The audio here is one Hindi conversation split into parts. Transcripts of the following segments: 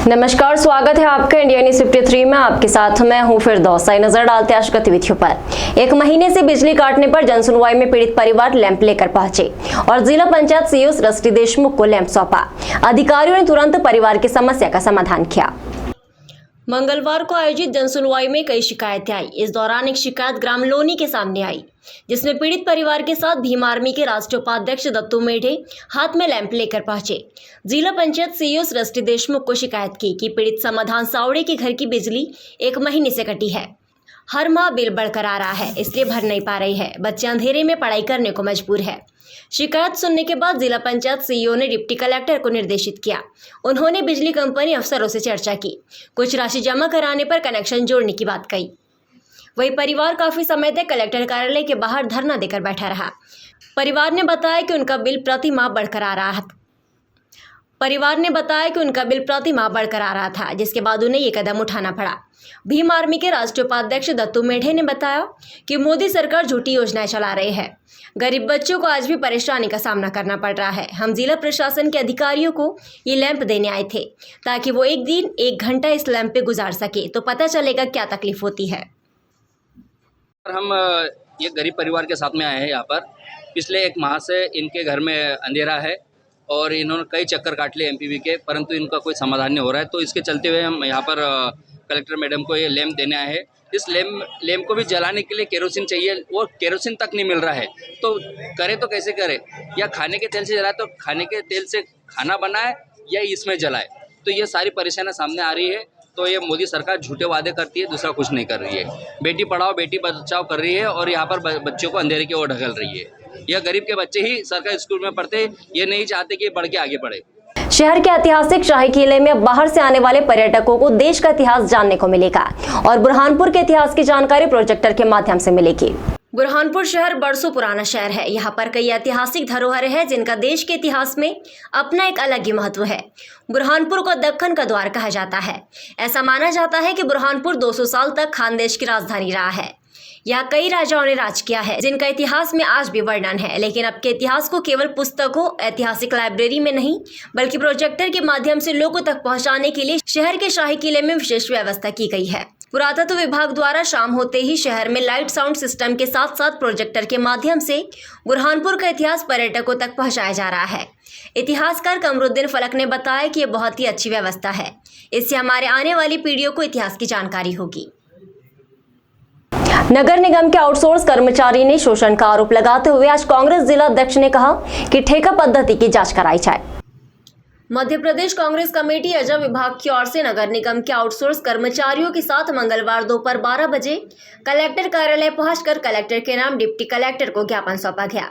नमस्कार, स्वागत है आपका इंडिया न्यूज 53 में। आपके साथ मैं हूं फिरदौस। नजर डालते आज गतिविधियों पर। एक महीने से बिजली काटने पर जनसुनवाई में पीड़ित परिवार लैंप लेकर पहुंचे और जिला पंचायत सीईओ सृष्टि देशमुख को लैंप सौंपा। अधिकारियों ने तुरंत परिवार की समस्या का समाधान किया। मंगलवार को आयोजित जनसुनवाई में कई शिकायतें आई। इस दौरान एक शिकायत ग्राम लोनी के सामने आई, जिसमें पीड़ित परिवार के साथ भीम आर्मी के राष्ट्रीय उपाध्यक्ष दत्तू मेढे हाथ में लैंप लेकर पहुंचे। जिला पंचायत सीईओ सृष्टि देशमुख को शिकायत की कि पीड़ित समाधान सावड़े के घर की बिजली 1 महीने से कटी है। हर माह बिल बढ़कर आ रहा है, इसलिए भर नहीं पा रही है। बच्चे अंधेरे में पढ़ाई करने को मजबूर है। शिकायत सुनने के बाद जिला पंचायत सीईओ ने डिप्टी कलेक्टर को निर्देशित किया। उन्होंने बिजली कंपनी अफसरों से चर्चा की। कुछ राशि जमा कराने पर कनेक्शन जोड़ने की बात कही। वही परिवार काफी समय तक कलेक्टर कार्यालय के बाहर धरना देकर बैठा रहा। परिवार ने बताया कि उनका बिल प्रति माह बढ़कर आ रहा था, जिसके बाद उन्हें ये कदम उठाना पड़ा। भीम आर्मी के राष्ट्रीय उपाध्यक्ष दत्तू मेढे ने बताया कि मोदी सरकार झूठी योजनाएं चला रही है। गरीब बच्चों को आज भी परेशानी का सामना करना पड़ रहा है। हम जिला प्रशासन के अधिकारियों को ये लैंप देने आए थे ताकि वो एक दिन 1 घंटा इस लैंप पे गुजार सके, तो पता चलेगा क्या तकलीफ होती है। हम ये गरीब परिवार के साथ में आए हैं। यहाँ पर पिछले 1 माह से इनके घर में अंधेरा है और इन्होंने कई चक्कर काट लिए एमपीवी के, परंतु इनका कोई समाधान नहीं हो रहा है। तो इसके चलते हुए हम यहाँ पर कलेक्टर मैडम को ये लैंप देने आए हैं। इस लैंप को भी जलाने के लिए केरोसिन चाहिए, वो केरोसिन तक नहीं मिल रहा है। तो करे तो कैसे करे? या खाने के तेल से जलाए तो खाने के तेल से खाना बनाए या इसमें जलाए। तो ये सारी परेशानियाँ सामने आ रही है। तो ये मोदी सरकार झूठे वादे करती है, दूसरा कुछ नहीं कर रही है। बेटी पढ़ाओ बेटी बचाओ कर रही है और यहाँ पर बच्चों को अंधेरे की ओर ढकेल रही है। यह गरीब के बच्चे ही सरकारी स्कूल में पढ़ते, ये नहीं चाहते कि बढ़ के आगे बढ़े। शहर के ऐतिहासिक शाही किले में बाहर से आने वाले पर्यटकों को देश का इतिहास जानने को मिलेगा और बुरहानपुर के इतिहास की जानकारी प्रोजेक्टर के माध्यम से मिलेगी। बुरहानपुर शहर बरसों पुराना शहर है। यहाँ पर कई ऐतिहासिक धरोहरें हैं जिनका देश के इतिहास में अपना एक अलग ही महत्व है। बुरहानपुर को दक्कन का द्वार कहा जाता है। ऐसा माना जाता है कि बुरहानपुर 200 साल तक खानदेश की राजधानी रहा है। यहाँ कई राजाओं ने राज किया है, जिनका इतिहास में आज भी वर्णन है। लेकिन अब के इतिहास को केवल पुस्तकों, ऐतिहासिक लाइब्रेरी में नहीं, बल्कि प्रोजेक्टर के माध्यम से लोगों तक पहुँचाने के लिए शहर के शाही किले में विशेष व्यवस्था की गई है। पुरातत्व विभाग द्वारा शाम होते ही शहर में लाइट साउंड सिस्टम के साथ साथ प्रोजेक्टर के माध्यम से बुरहानपुर का इतिहास पर्यटकों तक पहुंचाया जा रहा है। इतिहासकार कमरुद्दीन फलक ने बताया कि ये बहुत ही अच्छी व्यवस्था है। इससे हमारे आने वाली पीढ़ियों को इतिहास की जानकारी होगी। नगर निगम के आउटसोर्स कर्मचारी ने शोषण का आरोप लगाते हुए आज कांग्रेस जिला अध्यक्ष ने कहा कि ठेका पद्धति की जांच कराई जाए। मध्य प्रदेश कांग्रेस कमेटी अजय विभाग की ओर से नगर निगम के आउटसोर्स कर्मचारियों के साथ मंगलवार दोपहर 12 बजे कलेक्टर कार्यालय पहुंचकर कलेक्टर के नाम डिप्टी कलेक्टर को ज्ञापन सौंपा गया,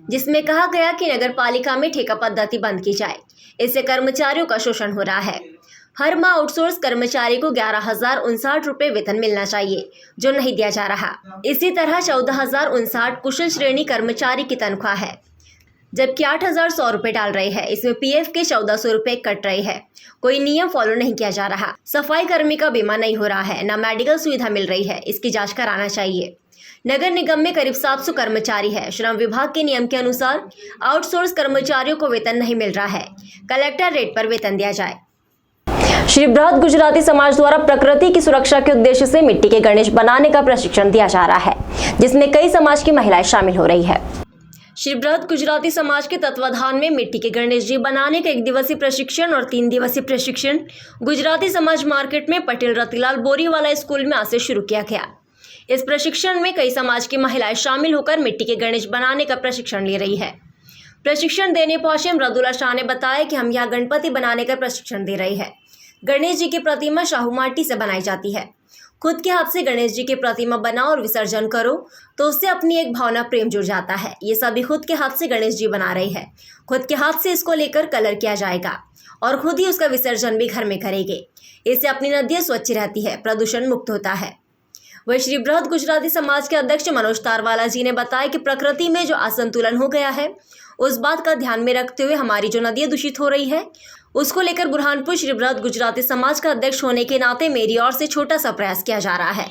जिसमें कहा गया कि नगर पालिका में ठेका पद्धति बंद की जाए। इससे कर्मचारियों का शोषण हो रहा है। हर माह आउटसोर्स कर्मचारी को 11,059 रुपए वेतन मिलना चाहिए, जो नहीं दिया जा रहा। इसी तरह 14,059 कुशल श्रेणी कर्मचारी की तनख्वाह है, जबकि 8,100 रुपए डाल रहे हैं। इसमें पीएफ के 1,400 रुपए कट रहे हैं। कोई नियम फॉलो नहीं किया जा रहा। सफाई कर्मी का बीमा नहीं हो रहा है, न मेडिकल सुविधा मिल रही है। इसकी जांच कराना चाहिए। नगर निगम में करीब 700 कर्मचारी है। श्रम विभाग के नियम के अनुसार आउटसोर्स कर्मचारियों को वेतन नहीं मिल रहा है। कलेक्टर रेट पर वेतन दिया जाए। श्री बृहद गुजराती समाज द्वारा प्रकृति की सुरक्षा के उद्देश्य से मिट्टी के गणेश बनाने का प्रशिक्षण दिया जा रहा है, जिसमें कई समाज की महिलाएं शामिल हो रही है। श्री बृहद गुजराती समाज के तत्वाधान में मिट्टी के गणेश जी बनाने का 1 दिवसीय प्रशिक्षण और 3 दिवसीय प्रशिक्षण गुजराती समाज मार्केट में पटेल रतिलाल बोरीवाला स्कूल में आज से शुरू किया गया। इस प्रशिक्षण में कई समाज की महिलाएं शामिल होकर मिट्टी के गणेश बनाने का प्रशिक्षण ले रही है। प्रशिक्षण देने पहुंचे मृदुला शाह ने बताया कि हम यहाँ गणपति बनाने का प्रशिक्षण दे रहे हैं। गणेश जी की प्रतिमा शाहू माटी से बनाई जाती है। खुद के हाथ से गणेश जी की प्रतिमा बनाओ और विसर्जन करो तो उससे अपनी एक भावना प्रेम जुड़ जाता है। ये सभी खुद के हाथ से गणेश जी बना रही है। खुद के हाथ से इसको लेकर कलर किया जाएगा और खुद ही उसका विसर्जन भी घर में करेंगे। इससे अपनी नदियाँ स्वच्छ रहती है, प्रदूषण मुक्त होता है। वही श्री बृहद गुजराती समाज के अध्यक्ष मनोज तारवाला जी ने बताया कि प्रकृति में जो असंतुलन हो गया है, उस बात का ध्यान में रखते हुए हमारी जो नदियाँ दूषित हो रही है, उसको लेकर बुरहानपुर श्री बृहद गुजराती समाज का अध्यक्ष होने के नाते मेरी ओर से छोटा सा प्रयास किया जा रहा है।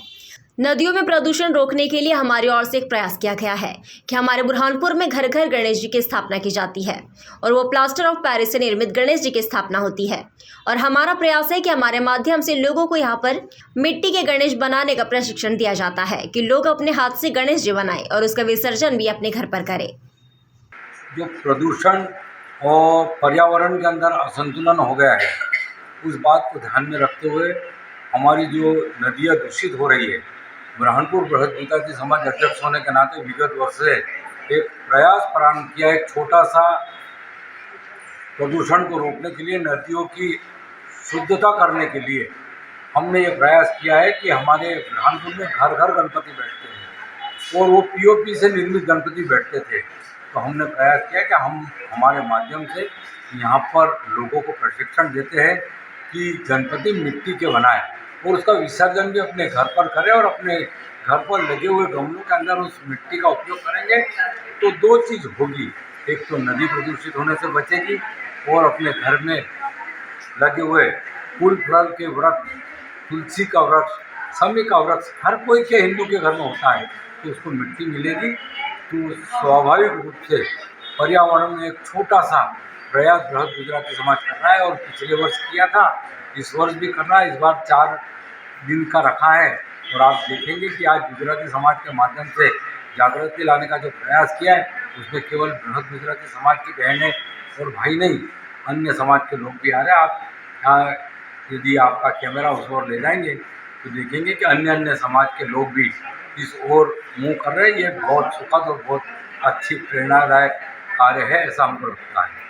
नदियों में प्रदूषण रोकने के लिए हमारी ओर से एक प्रयास किया गया है कि हमारे बुरहानपुर में घर घर गणेश जी की स्थापना की जाती है और वो प्लास्टर ऑफ पेरिस से निर्मित गणेश जी की स्थापना होती है। और हमारा प्रयास है कि हमारे माध्यम से लोगों को यहाँ पर मिट्टी के गणेश बनाने का प्रशिक्षण दिया जाता है कि लोग अपने हाथ से गणेश जी बनाएं और उसका विसर्जन भी अपने घर पर करें। जो प्रदूषण और पर्यावरण के अंदर असंतुलन हो गया है, उस बात को ध्यान में रखते हुए हमारी जो नदियाँ दूषित हो रही है, बुरहानपुर बृहद विकास समाज अध्यक्ष होने के नाते विगत वर्ष से एक प्रयास प्रारंभ किया। एक छोटा सा प्रदूषण को रोकने के लिए, नदियों की शुद्धता करने के लिए हमने ये प्रयास किया है कि हमारे बुरहानपुर में घर घर गणपति बैठते हैं और वो पीओपी से निर्मित गणपति बैठते थे। तो हमने प्रयास किया कि हम हमारे माध्यम से यहाँ पर लोगों को प्रशिक्षण देते हैं कि गणपति मिट्टी के बनाएं और उसका विसर्जन भी अपने घर पर करें और अपने घर पर लगे हुए गमलों के अंदर उस मिट्टी का उपयोग करेंगे तो दो चीज़ होगी, एक तो नदी प्रदूषित होने से बचेगी और अपने घर में लगे हुए फूल फल के वृक्ष, तुलसी का वृक्ष, शमी का वृक्ष हर कोई के हिंदू के घर में होता है तो उसको मिट्टी मिलेगी। तो स्वाभाविक रूप से पर्यावरण में एक छोटा सा प्रयास बृहद गुजराती समाज कर रहा है और पिछले वर्ष किया था, इस वर्ष भी कर रहा है। इस बार 4 दिन का रखा है और आप देखेंगे कि आज गुजराती समाज के माध्यम से जागृति लाने का जो प्रयास किया है उसमें केवल बृहद गुजराती समाज की बहनें और भाई नहीं, अन्य समाज के लोग भी आ रहे हैं। आप यहाँ यदि आपका कैमरा उस ओर ले जाएंगे तो देखेंगे कि अन्य समाज के लोग भी इस ओर मुँह कर रहे हैं। ये बहुत सुखद और बहुत अच्छी प्रेरणादायक कार्य है, ऐसा हमको लगता है।